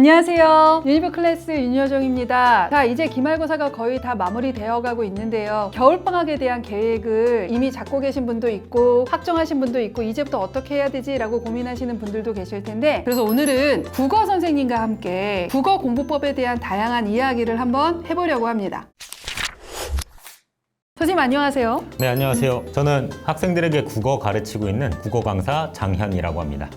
안녕하세요. 유니브 클래스 윤여정입니다. 자, 이제 기말고사가 거의 다 마무리되어 가고 있는데요. 겨울방학에 대한 계획을 이미 잡고 계신 분도 있고 확정하신 분도 있고 이제부터 어떻게 해야 되지? 라고 고민하시는 분들도 계실 텐데, 그래서 오늘은 국어 선생님과 함께 국어 공부법에 대한 다양한 이야기를 한번 해보려고 합니다. 선생님 안녕하세요. 네, 안녕하세요. 저는 학생들에게 국어 가르치고 있는 국어 강사 장현이라고 합니다.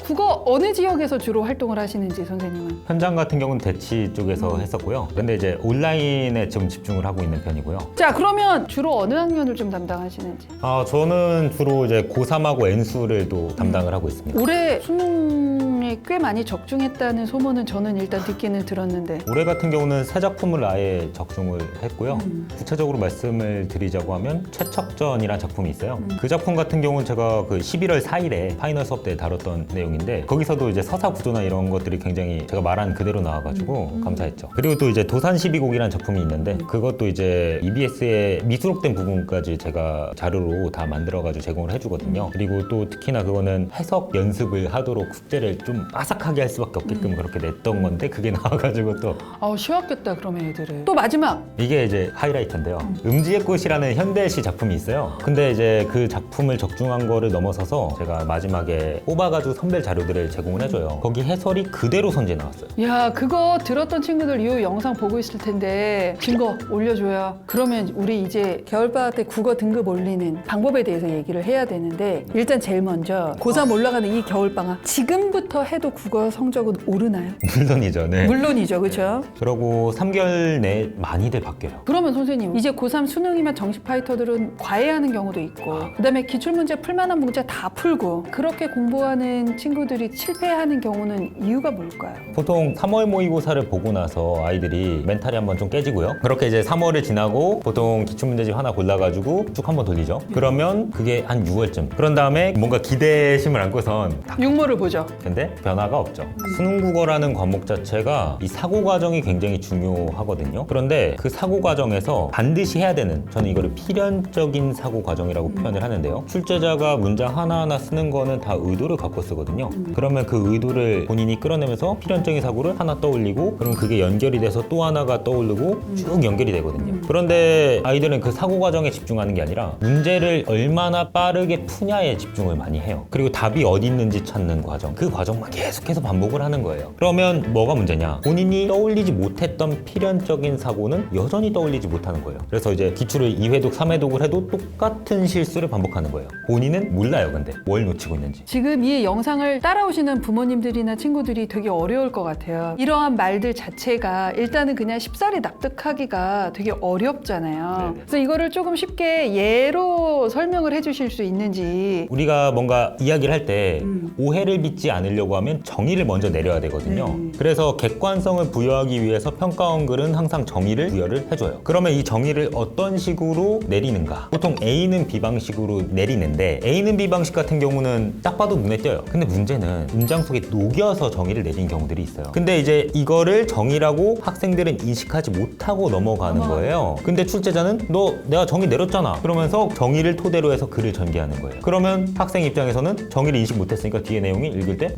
국어 어느 지역에서 주로 활동을 하시는지 선생님은? 현장 같은 경우는 대치 쪽에서 했었고요. 근데 이제 온라인에 좀 집중을 하고 있는 편이고요. 자, 그러면 주로 어느 학년을 좀 담당하시는지? 저는 주로 이제 고3하고 N수를 또 담당을 하고 있습니다. 올해 수능에 꽤 많이 적중했다는 소문은 저는 일단 듣기는 들었는데. 올해 같은 경우는 새 작품을 아예 적중을 했고요. 구체적으로 말씀을 드리자고 하면 최척전이라는 작품이 있어요. 그 작품 같은 경우는 제가 그 11월 4일에 파이널 수업 때 다뤘던 내용인데, 거기서도 이제 서사 구조나 이런 것들이 굉장히 제가 말한 그대로 나와가지고 감사했죠. 그리고 또 이제 도산 12곡이라는 작품이 있는데, 그것도 이제 EBS의 미수록된 부분까지 제가 자료로 다 만들어가지고 제공을 해주거든요. 그리고 또 특히나 그거는 해석 연습을 하도록 숙제를 좀 빠삭하게 할 수밖에 없게끔 그렇게 냈던 건데, 그게 나와가지고 또 쉬웠겠다 그러면 애들은. 또 마지막! 이게 이제 하이라이트인데요. 음지의 꽃이라는 현대시 작품이 있어요. 근데 이제 그 작품을 적중한 거를 넘어서서 제가 마지막에 뽑아가지고 선별 자료들을 제공을 해줘요. 거기 해설이 그대로 선지에 나왔어요. 야, 그거 들었던 친구들 이 영상 보고 있을 텐데 증거 올려줘요. 그러면 우리 이제 겨울방학 때 국어 등급 올리는 방법에 대해서 얘기를 해야 되는데, 일단 제일 먼저 고3 올라가는 이 겨울방학, 지금부터 해도 국어 성적은 오르나요? 물론이죠. 네. 물론이죠, 그렇죠? 그러고 3개월 내에 많이들 바뀌어요. 그러면 선생님, 이제 고3 수능이면 정시 파이터들은 과외하는 경우도 있고, 그다음에 기출문제 풀만한 문제 다 풀고, 그렇게 공부하는 친구들이 실패하는 경우는 이유가 뭘까요? 보통 3월 모의고사를 보고 나서 아이들이 멘탈이 한번 좀 깨지고요. 그렇게 이제 3월을 지나고 보통 기출문제집 하나 골라가지고 쭉 한번 돌리죠. 그러면 그게 한 6월쯤. 그런 다음에 뭔가 기대심을 안고선 육모를 보죠. 근데 변화가 없죠. 수능국어라는 과목 자체가 이 사고 과정이 굉장히 중요하거든요. 그런데 그 사고 과정에서 반드시 해야 되는, 저는 이거를 필연적인 사고 과정이라고 표현을 하는데요. 출제자가 문장 하나하나 쓰는 거는 다 의도를 갖고 쓰거든요. 그러면 그 의도를 본인이 끌어내면서 필연적인 사고를 하나 떠올리고, 그럼 그게 연결이 돼서 또 하나가 떠오르고 쭉 연결이 되거든요. 그런데 아이들은 그 사고 과정에 집중하는 게 아니라 문제를 얼마나 빠르게 푸냐에 집중을 많이 해요. 그리고 답이 어디 있는지 찾는 과정, 그 과정만 계속해서 반복을 하는 거예요. 그러면 뭐가 문제냐? 본인이 떠올리지 못했던 필연적인 사고는 여전히 떠올리지 못하는 거예요. 그래서 이제 기출을 2회독, 3회독을 해도 똑같은 실수를 반복하는 거예요. 본인은 몰라요, 근데 뭘 놓치고 있는지. 지금 이 영상을 따라오시는 부모님들이나 친구들이 되게 어려울 것 같아요. 이러한 말들 자체가 일단은 그냥 쉽사리 납득하기가 되게 어렵잖아요. 네네. 그래서 이거를 조금 쉽게 예로 설명을 해주실 수 있는지. 우리가 뭔가 이야기를 할 때 오해를 빚지 않으려고 하면 정의를 먼저 내려야 되거든요. 그래서 객관성을 부여하기 위해서 평가원 글은 항상 정의를 부여를 해줘요. 그러면 이 정의를 어떤 식으로 내리는가? 보통 A는 B 방식으로 내리는데, A는 B 방식 같은 경우는 딱 봐도 눈에 띄어요. 근데 문제는 문장 속에 녹여서 정의를 내린 경우들이 있어요. 근데 이제 이거를 정의라고 학생들은 인식하지 못하고 넘어가는 거예요. 근데 출제자는 내가 정의 내렸잖아 그러면서 정의를 토대로 해서 글을 전개하는 거예요. 그러면 학생 입장에서는 정의를 인식 못했으니까 뒤에 내용이 읽을 때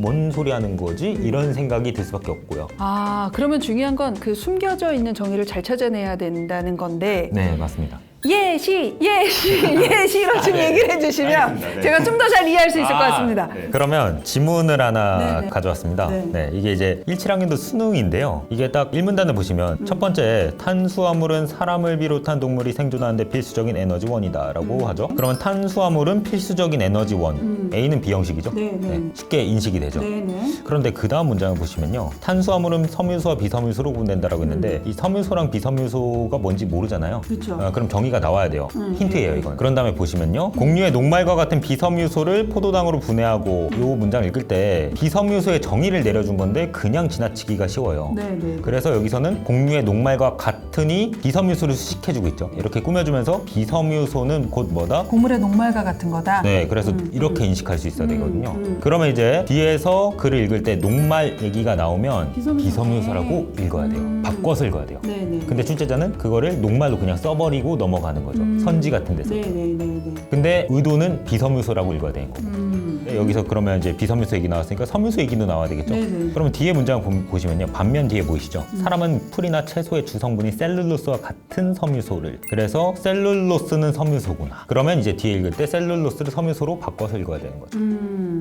뭔 소리 하는 거지? 이런 생각이 들 수밖에 없고요. 그러면 중요한 건 그 숨겨져 있는 정의를 잘 찾아내야 된다는 건데. 네, 맞습니다. 예시로 좀 얘기를 해주시면 알겠습니다. 네. 제가 좀 더 잘 이해할 수 있을 것 같습니다. 네. 그러면 지문을 하나 네네. 가져왔습니다. 네. 네, 이게 이제 17학년도 수능인데요. 이게 딱 1문단을 보시면 첫 번째, 탄수화물은 사람을 비롯한 동물이 생존하는 데 필수적인 에너지원이다 라고 하죠. 그러면 탄수화물은 필수적인 에너지원. A는 B형식이죠. 네, 네. 쉽게 인식이 되죠. 네네. 그런데 그 다음 문장을 보시면요. 탄수화물은 섬유소와 비섬유소로 구분된다라고 했는데, 이 섬유소랑 비섬유소가 뭔지 모르잖아요. 그렇죠. 그럼 정의가 나와야 돼요. 힌트예요, 이건. 그런 다음에 보시면요. 곡류의 녹말과 같은 비섬유소를 포도당으로 분해하고, 이 문장 읽을 때 비섬유소의 정의를 내려준 건데 그냥 지나치기가 쉬워요. 네네. 그래서 여기서는 곡류의 녹말과 같으니 비섬유소를 수식해주고 있죠. 이렇게 꾸며주면서 비섬유소는 곧 뭐다? 곡물의 녹말과 같은 거다. 네, 그래서 이렇게 인식할 수 있어야 되거든요. 그러면 이제 뒤에서 글을 읽을 때 녹말 얘기가 나오면 비섬유소라고 읽어야 돼요. 바꿔서 읽어야 돼요. 네네. 근데 출제자는 그거를 녹말로 그냥 써버리고 넘어가는 거죠. 선지 같은 데서. 네네네. 근데 의도는 비섬유소라고 읽어야 되는 거고. 여기서 그러면 이제 비섬유소 얘기 나왔으니까 섬유소 얘기도 나와야 되겠죠. 네네. 그러면 뒤에 문장 보시면요. 반면 뒤에 보이시죠? 사람은 풀이나 채소의 주성분이 셀룰로스와 같은 섬유소를. 그래서 셀룰로스는 섬유소구나. 그러면 이제 뒤에 읽을 때 셀룰로스를 섬유소로 바꿔서 읽어야 되는 거죠.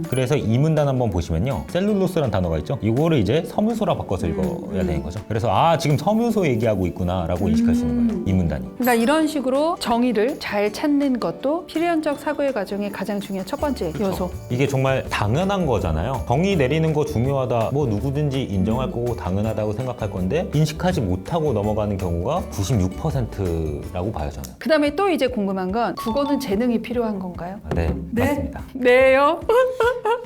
그래서 이 문단 한번 보시면요. 셀룰로스라는 단어가 있죠. 이거를 이제 섬유소라 바꿔서 읽어야 되는 거죠. 그래서 지금 섬유소 얘기하고 있구나라고 인식할 수 있는 거예요. 이 문단이. 그러니까 이런 식으로 정의를 잘 찾는 것도 필연적 사고의 과정의 가장 중요한 첫 번째 요소. 이게 정말 당연한 거잖아요. 정의 내리는 거 중요하다. 뭐 누구든지 인정할 거고 당연하다고 생각할 건데 인식하지 못하고 넘어가는 경우가 96%라고 봐요, 저는. 그다음에 또 이제 궁금한 건 국어는 재능이 필요한 건가요? 네, 맞습니다. 네요.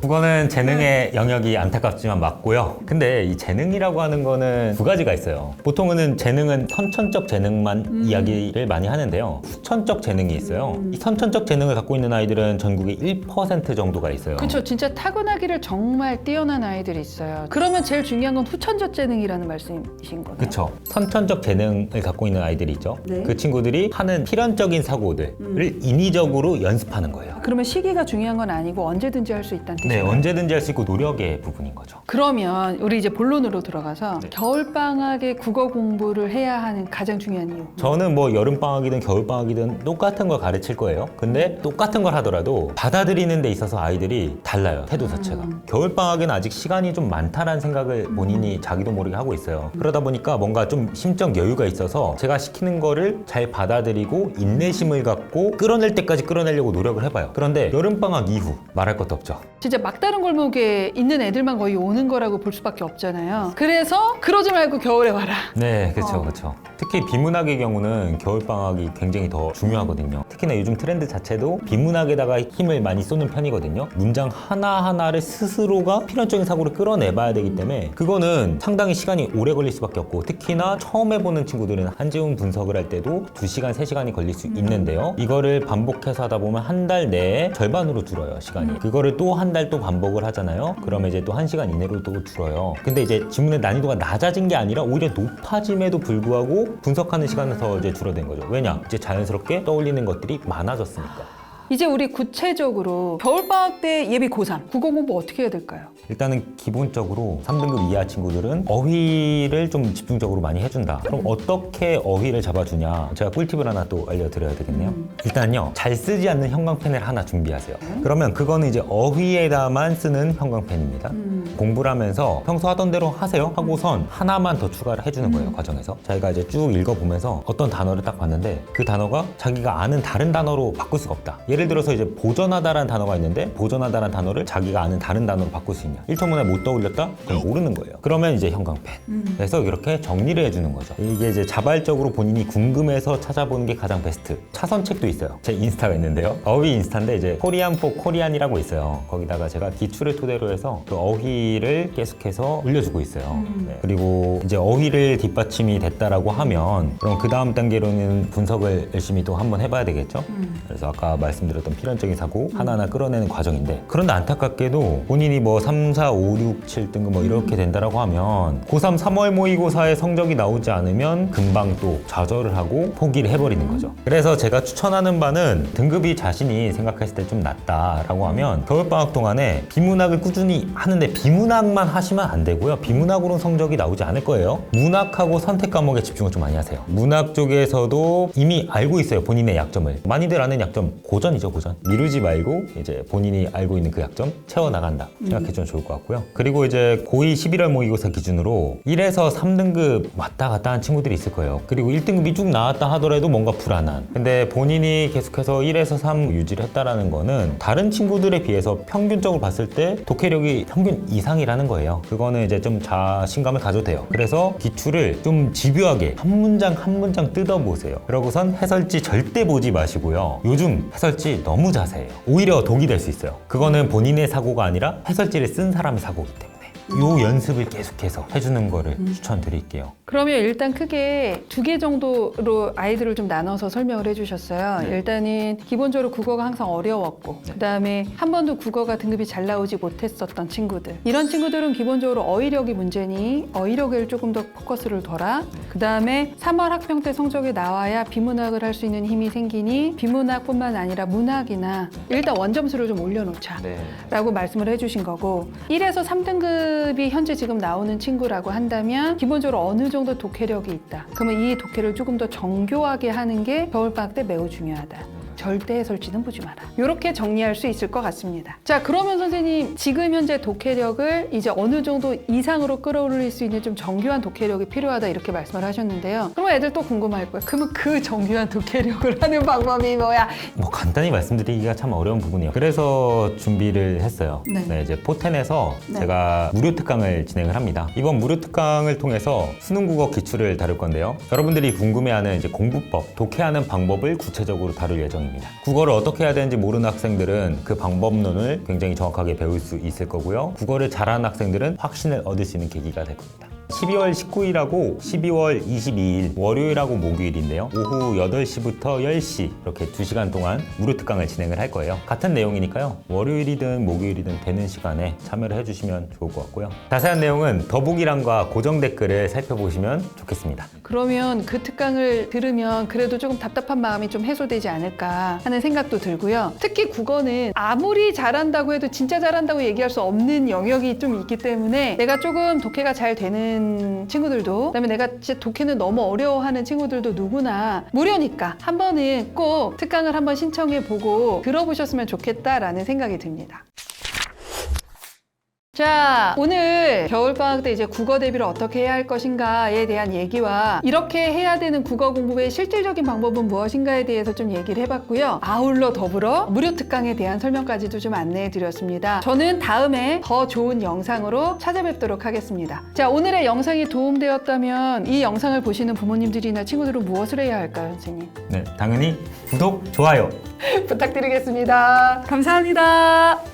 국어는 재능의 영역이 안타깝지만 맞고요. 근데 이 재능이라고 하는 거는 두 가지가 있어요. 보통은 재능은 선천적 재능만 이야기를 많이 하는데요. 후천적 재능이 있어요. 이 선천적 재능을 갖고 있는 아이들은 전국에 1% 정도가 있어요. 그렇죠. 진짜 타고나기를 정말 뛰어난 아이들이 있어요. 그러면 제일 중요한 건 후천적 재능이라는 말씀이신 거네요. 그렇죠. 선천적 재능을 갖고 있는 아이들이 있죠. 네. 그 친구들이 하는 필연적인 사고들을 인위적으로 연습하는 거예요. 그러면 시기가 중요한 건 아니고 언제든지 할 수 있다는 네, 뜻이에요. 언제든지 할 수 있고 노력의 부분인 거죠. 그러면 우리 이제 본론으로 들어가서 네. 겨울방학에 국어 공부를 해야 하는 가장 중요한 이유. 저는 뭐 여름방학이든 겨울방학이든 똑같은 걸 가르칠 거예요. 근데 똑같은 걸 하더라도 받아들이는 데 있어서 아이들이 달라요. 태도 자체가. 겨울방학에는 아직 시간이 좀 많다라는 생각을 본인이 자기도 모르게 하고 있어요. 그러다 보니까 뭔가 좀 심적 여유가 있어서 제가 시키는 거를 잘 받아들이고 인내심을 갖고 끌어낼 때까지 끌어내려고 노력을 해봐요. 그런데 여름방학 이후 말할 것도 없죠. 진짜 막다른 골목에 있는 애들만 거의 오는 거라고 볼 수밖에 없잖아요. 그래서 그러지 말고 겨울에 와라. 네, 그렇죠, 그렇죠. 특히 비문학의 경우는 겨울방학이 굉장히 더 중요하거든요. 특히나 요즘 트렌드 자체도 비문학에다가 힘을 많이 쏘는 편이거든요. 문장 하나하나를 스스로가 필연적인 사고를 끌어내봐야 되기 때문에 그거는 상당히 시간이 오래 걸릴 수밖에 없고 특히나 처음 해보는 친구들은 한지문 분석을 할 때도 2시간, 3시간이 걸릴 수 있는데요. 이거를 반복해서 하다 보면 한 달 내에 절반으로 줄어요, 시간이. 그거를 또 한 달 또 반복을 하잖아요. 그러면 이제 또 1시간 이내로 또 줄어요. 근데 이제 지문의 난이도가 낮아진 게 아니라 오히려 높아짐에도 불구하고 분석하는 시간은 더 이제 줄어든 거죠. 왜냐? 이제 자연스럽게 떠올리는 것들이 많아졌으니까. 이제 우리 구체적으로 겨울방학 때 예비 고3 국어 공부 어떻게 해야 될까요? 일단은 기본적으로 3등급 이하 친구들은 어휘를 좀 집중적으로 많이 해준다. 그럼 어떻게 어휘를 잡아주냐? 제가 꿀팁을 하나 또 알려드려야 되겠네요. 일단요, 잘 쓰지 않는 형광펜을 하나 준비하세요. 그러면 그거는 이제 어휘에다만 쓰는 형광펜입니다. 공부를 하면서 평소 하던 대로 하세요. 하고선 하나만 더 추가를 해주는 거예요, 과정에서. 자기가 이제 쭉 읽어보면서 어떤 단어를 딱 봤는데 그 단어가 자기가 아는 다른 단어로 바꿀 수가 없다. 예를 들어서 이제 보전하다라는 단어가 있는데 보전하다라는 단어를 자기가 아는 다른 단어로 바꿀 수 있냐. 1초 만에 못 떠올렸다? 그럼 모르는 거예요. 그러면 이제 형광펜. 그래서 이렇게 정리를 해주는 거죠. 이게 이제 자발적으로 본인이 궁금해서 찾아보는 게 가장 베스트. 차선책도 있어요. 제 인스타가 있는데요. 어휘 인스타인데 이제 코리안 포 코리안이라고 있어요. 거기다가 제가 기출을 토대로 해서 그 어휘를 계속해서 올려주고 있어요. 네. 그리고 이제 어휘를 뒷받침이 됐다라고 하면 그럼 그 다음 단계로는 분석을 열심히 또 한번 해봐야 되겠죠. 그래서 아까 말씀드렸던 필연적인 사고 하나하나 끌어내는 과정인데 그런데 안타깝게도 본인이 뭐 3, 4, 5, 6, 7등급 뭐 이렇게 된다라고 하면 고3 3월 모의고사의 성적이 나오지 않으면 금방 또 좌절을 하고 포기를 해버리는 거죠. 그래서 제가 추천하는 바는 등급이 자신이 생각했을 때 좀 낮다라고 하면 겨울방학 동안에 비문학을 꾸준히 하는데 비문학만 하시면 안 되고요. 비문학으로는 성적이 나오지 않을 거예요. 문학하고 선택 과목에 집중을 좀 많이 하세요. 문학 쪽에서도 이미 알고 있어요. 본인의 약점을. 많이들 아는 약점 고전이죠, 고전. 미루지 말고 이제 본인이 알고 있는 그 약점 채워나간다 생각해주면 좋을 것 같고요. 그리고 이제 고2 11월 모의고사 기준으로 1에서 3등급 왔다 갔다 한 친구들이 있을 거예요. 그리고 1등급이 쭉 나왔다 하더라도 뭔가 불안한. 근데 본인이 계속해서 1에서 3 유지를 했다라는 거는 다른 친구들에 비해서 평균적으로 봤을 때 독해력이 평균 이상이라는 거예요. 그거는 이제 좀 자신감을 가져도 돼요. 그래서 기출을 좀 집요하게 한 문장 한 문장 뜯어보세요. 그러고선 해설지 절대 보지 마시고요. 요즘 해설지 너무 자세해요. 오히려 독이 될 수 있어요. 그거는 본인의 사고가 아니라 해설지를 쓴 사람의 사고이기 때문에. 요 연습을 계속해서 해주는 거를 추천드릴게요. 그러면 일단 크게 2개 정도로 아이들을 좀 나눠서 설명을 해주셨어요. 일단은 기본적으로 국어가 항상 어려웠고 그다음에 한 번도 국어가 등급이 잘 나오지 못했었던 친구들, 이런 친구들은 기본적으로 어휘력이 문제니 어휘력을 조금 더 포커스를 둬라. 그다음에 3월 학평 때 성적이 나와야 비문학을 할 수 있는 힘이 생기니 비문학뿐만 아니라 문학이나 일단 원점수를 좀 올려놓자 라고 말씀을 해주신 거고, 1에서 3등급이 현재 지금 나오는 친구라고 한다면 기본적으로 어느 정도 독해력이 있다. 그러면 이 독해를 조금 더 정교하게 하는 게 겨울방학 때 매우 중요하다. 절대 해설지는 보지 마라. 이렇게 정리할 수 있을 것 같습니다. 자, 그러면 선생님, 지금 현재 독해력을 이제 어느 정도 이상으로 끌어올릴 수 있는 좀 정교한 독해력이 필요하다 이렇게 말씀을 하셨는데요. 그러면 애들 또 궁금할 거예요. 그러면 그 정교한 독해력을 하는 방법이 뭐야? 뭐 간단히 말씀드리기가 참 어려운 부분이에요. 그래서 준비를 했어요. 네. 이제 포텐에서 네. 제가 무료 특강을 진행을 합니다. 이번 무료 특강을 통해서 수능국어 기출을 다룰 건데요. 여러분들이 궁금해하는 이제 공부법, 독해하는 방법을 구체적으로 다룰 예정입니다. 국어를 어떻게 해야 되는지 모르는 학생들은 그 방법론을 굉장히 정확하게 배울 수 있을 거고요. 국어를 잘하는 학생들은 확신을 얻을 수 있는 계기가 될 겁니다. 12월 19일하고 12월 22일 월요일하고 목요일인데요. 오후 8시부터 10시 이렇게 2시간 동안 무료 특강을 진행을 할 거예요. 같은 내용이니까요. 월요일이든 목요일이든 되는 시간에 참여를 해주시면 좋을 것 같고요. 자세한 내용은 더보기란과 고정 댓글을 살펴보시면 좋겠습니다. 그러면 그 특강을 들으면 그래도 조금 답답한 마음이 좀 해소되지 않을까 하는 생각도 들고요. 특히 국어는 아무리 잘한다고 해도 진짜 잘한다고 얘기할 수 없는 영역이 좀 있기 때문에 내가 조금 독해가 잘 되는 친구들도, 그다음에 내가 진짜 독해는 너무 어려워하는 친구들도 누구나 무료니까 한 번은 꼭 특강을 한번 신청해 보고 들어보셨으면 좋겠다라는 생각이 듭니다. 자, 오늘 겨울방학 때 이제 국어 대비를 어떻게 해야 할 것인가에 대한 얘기와 이렇게 해야 되는 국어 공부의 실질적인 방법은 무엇인가에 대해서 좀 얘기를 해봤고요. 아울러 더불어 무료 특강에 대한 설명까지도 좀 안내해 드렸습니다. 저는 다음에 더 좋은 영상으로 찾아뵙도록 하겠습니다. 자, 오늘의 영상이 도움되었다면 이 영상을 보시는 부모님들이나 친구들은 무엇을 해야 할까요, 선생님? 네, 당연히 구독, 좋아요 부탁드리겠습니다. 감사합니다.